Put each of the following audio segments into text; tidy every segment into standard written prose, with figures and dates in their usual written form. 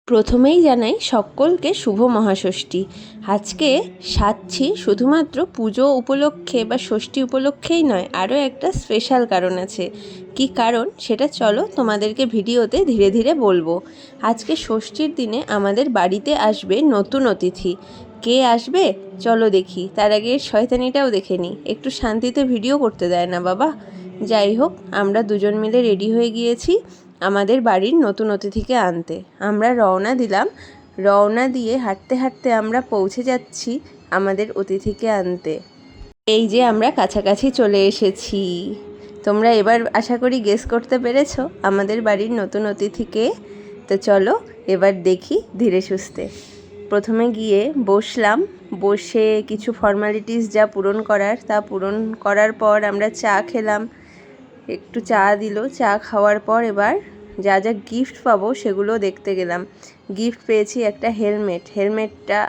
প্রথমেই জানাই সকলকে শুভ মহাষষ্ঠী। আজকে সাজছি শুধুমাত্র পুজো উপলক্ষে বা ষষ্ঠী উপলক্ষেই নয়, আরও একটা স্পেশাল কারণ আছে। কি কারণ সেটা চলো তোমাদেরকে ভিডিওতে ধীরে ধীরে বলবো। আজকে ষষ্ঠীর দিনে আমাদের বাড়িতে আসবে নতুন অতিথি। কে আসবে চলো দেখি। তার আগে শয়তানিটাও দেখে নিই, একটু শান্তিতে ভিডিও করতে দেয় না বাবা। যাই হোক, আমরা দুজন মিলে রেডি হয়ে গিয়েছি আমাদের বাড়ির নতুন অতিথিকে আনতে। আমরা রওনা দিয়ে হাঁটতে হাঁটতে আমরা পৌঁছে যাচ্ছি আমাদের অতিথিকে আনতে। এই যে আমরা কাছাকাছি চলে এসেছি। তোমরা এবার আশা করি গেস করতে পেরেছো আমাদের বাড়ির নতুন অতিথিকে। তো চলো এবার দেখি ধীরে সুস্থে। প্রথমে গিয়ে বসলাম, বসে কিছু ফর্মালিটিস যা পূরণ করার তা পূরণ করার পর আমরা চা খেলাম। একটু চা দিল, চা খাওয়ার পর এবার যা যা গিফট পাবো সেগুলো দেখতে গেলাম। গিফট পেয়েছি একটা হেলমেটটা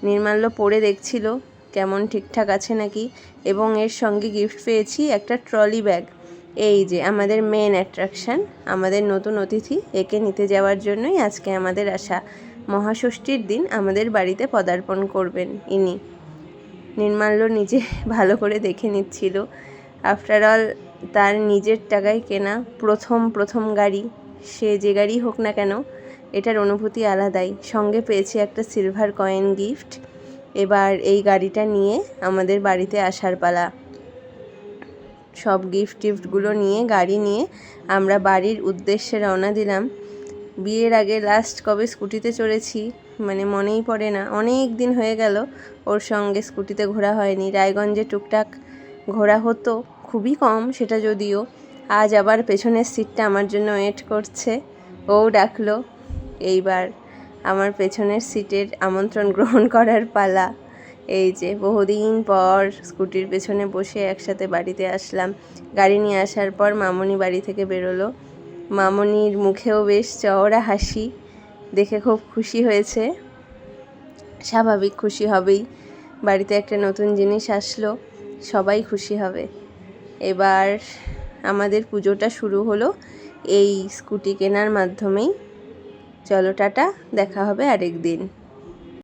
নির্মাল্য পরে দেখছিল কেমন ঠিকঠাক আছে নাকি, এবং এর সঙ্গে গিফট পেয়েছি একটা ট্রলি ব্যাগ। এই যে আমাদের মেন অ্যাট্রাকশান, আমাদের নতুন অতিথি, একে নিতে যাওয়ার জন্যই আজকে আমাদের আসা। মহাষষ্ঠীর দিন আমাদের বাড়িতে পদার্পণ করবেন ইনি। নির্মাল্য নিজে ভালো করে দেখে নিচ্ছিল। আফটার অল তার নিজের টাকায় কেনা প্রথম গাড়ি, সে যে গাড়ি হোক না কেন এটার অনুভূতি আলাদাই। সঙ্গে পেয়েছি একটা সিলভার কয়েন গিফট। এবার এই গাড়িটা নিয়ে আমাদের বাড়িতে আসার পালা। সব গিফটগুলো নিয়ে গাড়ি নিয়ে আমরা বাড়ির উদ্দেশ্যে রওনা দিলাম। বিয়ের আগে লাস্ট কবে স্কুটিতে চড়েছি মানে মনেই পড়ে না, অনেক দিন হয়ে গেল ওর সঙ্গে স্কুটিতে ঘোরা হয়নি। রায়গঞ্জে টুকটাক ঘোরা হতো, খুবই কম সেটা যদিও। আজ আবার পেছনের সিটটা আমার জন্য ওয়েট করছে, ও ডাকলো। এইবার আমার পেছনের সিটের আমন্ত্রণ গ্রহণ করার পালা। এই যে বহুদিন পর স্কুটির পেছনে বসে একসাথে বাড়িতে আসলাম। গাড়ি নিয়ে আসার পর মামনি বাড়ি থেকে বেরোলো। মামনির মুখেও বেশ চওড়া হাসি, দেখে খুব খুশি হয়েছে। স্বাভাবিক খুশি হবেই, বাড়িতে একটা নতুন জিনিস আসলো, সবাই খুশি হবে। এবার আমাদের পুজোটা শুরু হলো এই স্কুটি কেনার মাধ্যমেই। চলো টাটা, দেখা হবে আরেক দিন।